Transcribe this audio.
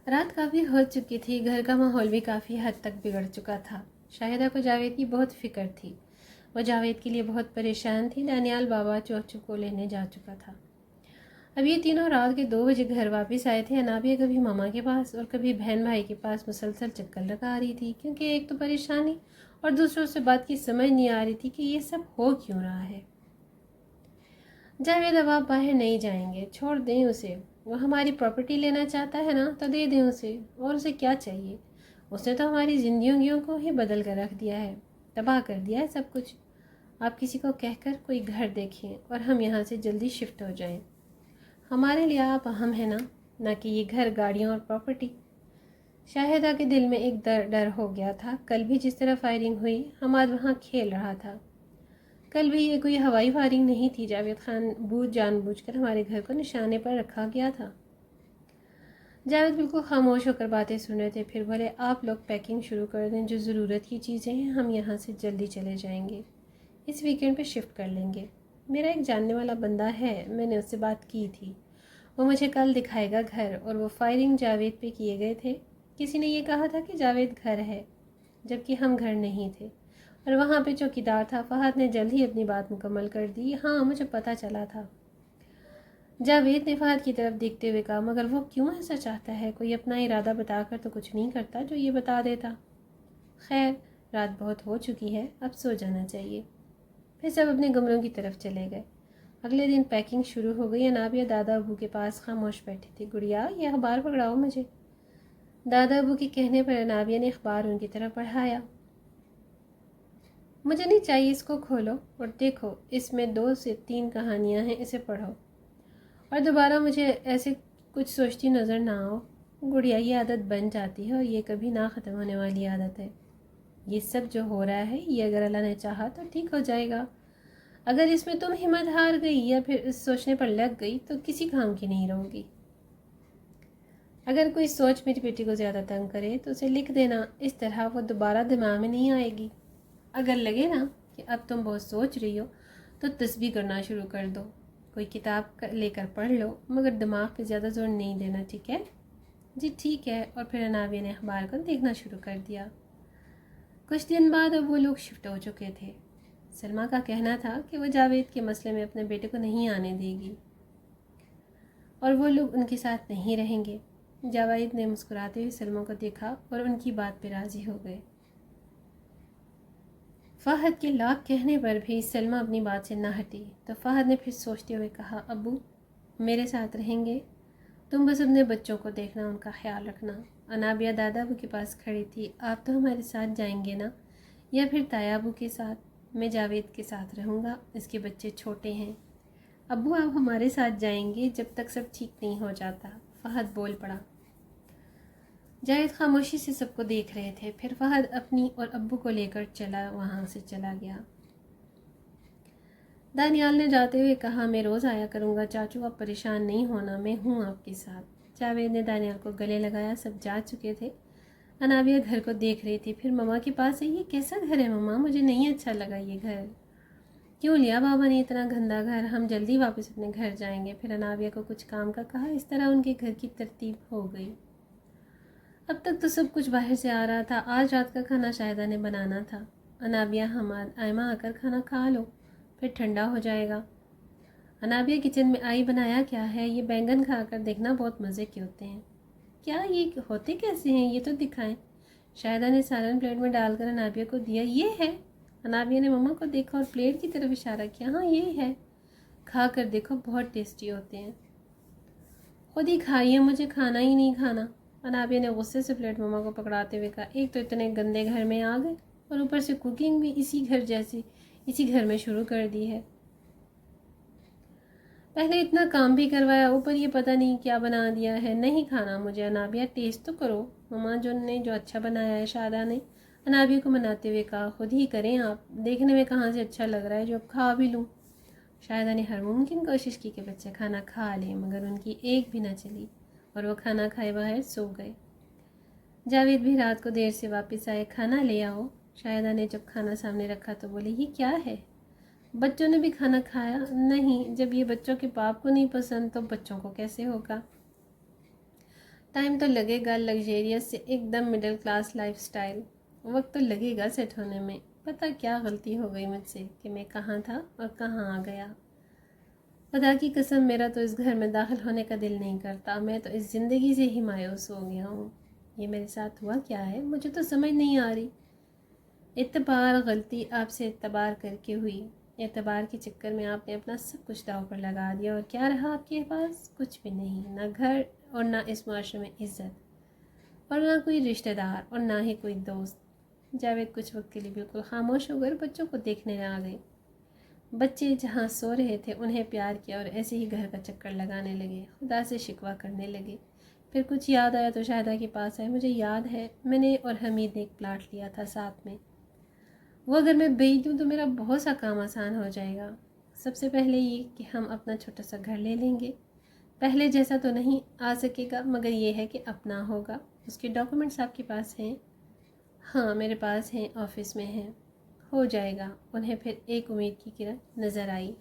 رات کافی ہو چکی تھی، گھر کا ماحول بھی کافی حد تک بگڑ چکا تھا۔ شاہدہ کو جاوید کی بہت فکر تھی، وہ جاوید کے لیے بہت پریشان تھی۔ دانیال بابا چوچو کو لینے جا چکا تھا۔ اب یہ تینوں رات کے 2 بجے گھر واپس آئے تھے۔ انابیہ کبھی ماما کے پاس اور کبھی بہن بھائی کے پاس مسلسل چکر لگا رہی تھی، کیونکہ ایک تو پریشانی اور دوسروں سے بات کی سمجھ نہیں آ رہی تھی کہ یہ سب ہو کیوں رہا ہے۔ جاوید اب آپ باہر نہیں جائیں گے، چھوڑ دیں اسے، وہ ہماری پراپرٹی لینا چاہتا ہے نا تو دے دیں اسے، اور اسے کیا چاہیے؟ اس نے تو ہماری زندگیوں کو ہی بدل کر رکھ دیا ہے، تباہ کر دیا ہے سب کچھ۔ آپ کسی کو کہہ کر کوئی گھر دیکھیں اور ہم یہاں سے جلدی شفٹ ہو جائیں۔ ہمارے لیے آپ اہم ہیں نا، نہ کہ یہ گھر، گاڑیاں اور پراپرٹی۔ شاہدہ کے دل میں ایک ڈر ہو گیا تھا۔ کل بھی جس طرح فائرنگ ہوئی، حماد وہاں کھیل رہا تھا۔ کل بھی یہ کوئی ہوائی فائرنگ نہیں تھی، جاوید خان جان بوجھ کر ہمارے گھر کو نشانے پر رکھا گیا تھا۔ جاوید بالکل خاموش ہو کر باتیں سن رہے تھے۔ پھر بولے، آپ لوگ پیکنگ شروع کر دیں، جو ضرورت کی چیزیں ہیں ہم یہاں سے جلدی چلے جائیں گے، اس ویکینڈ پہ شفٹ کر لیں گے۔ میرا ایک جاننے والا بندہ ہے، میں نے اس سے بات کی تھی، وہ مجھے کل دکھائے گا گھر، اور وہ فائرنگ جاوید پہ کیے گئے تھے۔ کسی نے یہ کہا تھا کہ جاوید گھر ہے، جبکہ ہم گھر نہیں تھے، اور وہاں پہ چوکیدار تھا۔ فہد نے جلد ہی اپنی بات مکمل کر دی۔ ہاں، مجھے پتہ چلا تھا۔ جاوید نے فہد کی طرف دیکھتے ہوئے کہا، مگر وہ کیوں ایسا چاہتا ہے؟ کوئی اپنا ارادہ بتا کر تو کچھ نہیں کرتا جو یہ بتا دیتا۔ خیر، رات بہت ہو چکی ہے، اب سو جانا چاہیے۔ پھر سب اپنے کمروں کی طرف چلے گئے۔ اگلے دن پیکنگ شروع ہو گئی۔ انابیہ دادا ابو کے پاس خاموش بیٹھی تھی۔ گڑیا، یہ اخبار پکڑاؤ مجھے۔ دادا ابو کے کہنے پر انابیہ نے اخبار ان کی طرف بڑھایا۔ مجھے نہیں چاہیے، اس کو کھولو اور دیکھو، اس میں 2 سے 3 کہانیاں ہیں، اسے پڑھو، اور دوبارہ مجھے ایسے کچھ سوچتی نظر نہ آؤ۔ گڑیا، یہ عادت بن جاتی ہے اور یہ کبھی نہ ختم ہونے والی عادت ہے۔ یہ سب جو ہو رہا ہے، یہ اگر اللہ نے چاہا تو ٹھیک ہو جائے گا۔ اگر اس میں تم ہمت ہار گئی یا پھر اس سوچنے پر لگ گئی تو کسی کام کی نہیں رہو گی۔ اگر کوئی سوچ میری بیٹی کو زیادہ تنگ کرے تو اسے لکھ دینا، اس طرح وہ دوبارہ دماغ میں نہیں آئے گی۔ اگر لگے نا کہ اب تم بہت سوچ رہی ہو تو تسبیح کرنا شروع کر دو، کوئی کتاب لے کر پڑھ لو، مگر دماغ پہ زیادہ زور نہیں دینا، ٹھیک ہے؟ جی ٹھیک ہے۔ اور پھر انابیہ نے اخبار کو دیکھنا شروع کر دیا۔ کچھ دن بعد اب وہ لوگ شفٹ ہو چکے تھے۔ سلمیٰ کا کہنا تھا کہ وہ جاوید کے مسئلے میں اپنے بیٹے کو نہیں آنے دے گی اور وہ لوگ ان کے ساتھ نہیں رہیں گے۔ جاوید نے مسکراتے ہوئے سلمیٰ کو دیکھا اور ان کی بات پہ راضی ہو گئے۔ فہد کے لاکھ کہنے پر بھی سلمیٰ اپنی بات سے نہ ہٹی تو فہد نے پھر سوچتے ہوئے کہا، ابو میرے ساتھ رہیں گے، تم بس اپنے بچوں کو دیکھنا، ان کا خیال رکھنا۔ انابیہ دادا ابو کے پاس کھڑی تھی۔ آپ تو ہمارے ساتھ جائیں گے نا، یا پھر تایا ابو کے ساتھ؟ میں جاوید کے ساتھ رہوں گا، اس کے بچے چھوٹے ہیں۔ ابو آپ ہمارے ساتھ جائیں گے جب تک سب ٹھیک نہیں ہو جاتا، فہد بول پڑا۔ جاوید خاموشی سے سب کو دیکھ رہے تھے۔ پھر فہد اپنی اور ابو کو لے کر وہاں سے چلا گیا۔ دانیال نے جاتے ہوئے کہا، میں روز آیا کروں گا چاچو، آپ پریشان نہیں ہونا، میں ہوں آپ کے ساتھ۔ جاوید نے دانیال کو گلے لگایا۔ سب جا چکے تھے۔ انابیہ گھر کو دیکھ رہی تھی۔ پھر ماما کے پاس ہے، یہ کیسا گھر ہے ماما؟ مجھے نہیں اچھا لگا یہ گھر۔ کیوں لیا بابا نے اتنا گندا گھر؟ ہم جلدی واپس اپنے گھر جائیں گے۔ پھر انابیہ کو کچھ کام کا کہا۔ اس طرح ان کے گھر کی ترتیب ہو گئی۔ اب تک تو سب کچھ باہر سے آ رہا تھا۔ آج رات کا کھانا شاہدہ نے بنانا تھا۔ انابیہ، حماد، آئمہ آ کر کھانا کھا لو، پھر ٹھنڈا ہو جائے گا۔ انابیہ کچن میں آئی، بنایا کیا ہے؟ یہ بینگن کھا کر دیکھنا، بہت مزے کے ہوتے ہیں۔ کیا یہ ہوتے کیسے ہیں؟ یہ تو دکھائیں۔ شاہدہ نے سالن پلیٹ میں ڈال کر انابیہ کو دیا۔ یہ ہے؟ انابیہ نے ماما کو دیکھا اور پلیٹ کی طرف اشارہ کیا۔ ہاں یہ ہے، کھا کر دیکھو، بہت ٹیسٹی ہوتے ہیں۔ خود ہی کھائیے، مجھے کھانا ہی نہیں کھانا۔ انابیہ نے غصے سے پلیٹ ماما کو پکڑاتے ہوئے کہا، ایک تو اتنے گندے گھر میں آ گئے اور اوپر سے کوکنگ بھی اسی گھر میں شروع کر دی ہے۔ پہلے اتنا کام بھی کروایا، اوپر یہ پتہ نہیں کیا بنا دیا ہے۔ نہیں کھانا مجھے۔ انابیہ، ٹیسٹ تو کرو ماما، جو اچھا بنایا ہے۔ شاہدہ نے انابیہ کو مناتے ہوئے کہا، خود ہی کریں آپ، دیکھنے میں کہاں سے اچھا لگ رہا ہے جو اب کھا بھی لوں۔ شاہدہ نے ہر ممکن کوشش کی کہ بچے کھانا کھا لیں، مگر ان کی ایک بھی نہ چلی اور وہ کھانا کھائے بغیر سو گئے۔ جاوید بھی رات کو دیر سے واپس آئے۔ کھانا لے آؤ۔ شاہدہ نے جب کھانا سامنے رکھا تو بولی، یہ کیا ہے؟ بچوں نے بھی کھانا کھایا؟ نہیں، جب یہ بچوں کے باپ کو نہیں پسند تو بچوں کو کیسے ہوگا؟ ٹائم تو لگے گا لگزیریس سے ایک دم مڈل کلاس لائف سٹائل، وقت تو لگے گا سیٹ ہونے میں۔ پتہ کیا غلطی ہو گئی مجھ سے کہ میں کہاں تھا اور کہاں آ گیا۔ خدا کی قسم میرا تو اس گھر میں داخل ہونے کا دل نہیں کرتا، میں تو اس زندگی سے ہی مایوس ہو گیا ہوں۔ یہ میرے ساتھ ہوا کیا ہے مجھے تو سمجھ نہیں آ رہی۔ اعتبار غلطی آپ سے اعتبار کر کے ہوئی، اعتبار کے چکر میں آپ نے اپنا سب کچھ داؤ پر لگا دیا، اور کیا رہا آپ کے پاس؟ کچھ بھی نہیں، نہ گھر اور نہ اس معاشرے میں عزت، اور نہ کوئی رشتہ دار اور نہ ہی کوئی دوست۔ جاوید کچھ وقت کے لیے بالکل خاموش ہو کر بچوں کو دیکھنے آ گئی۔ بچے جہاں سو رہے تھے انہیں پیار کیا اور ایسے ہی گھر کا چکر لگانے لگے، خدا سے شکوہ کرنے لگے۔ پھر کچھ یاد آیا تو شاہدہ کے پاس آئے۔ مجھے یاد ہے میں نے اور حمید نے ایک پلاٹ لیا تھا ساتھ میں، وہ اگر میں بیچ دوں تو میرا بہت سا کام آسان ہو جائے گا۔ سب سے پہلے یہ کہ ہم اپنا چھوٹا سا گھر لے لیں گے، پہلے جیسا تو نہیں آ سکے گا مگر یہ ہے کہ اپنا ہوگا۔ اس کے ڈاکومنٹس آپ کے پاس ہیں؟ ہاں میرے پاس ہیں، آفس میں ہیں۔ ہو جائے گا۔ انہیں پھر ایک امید کی کرن نظر آئی۔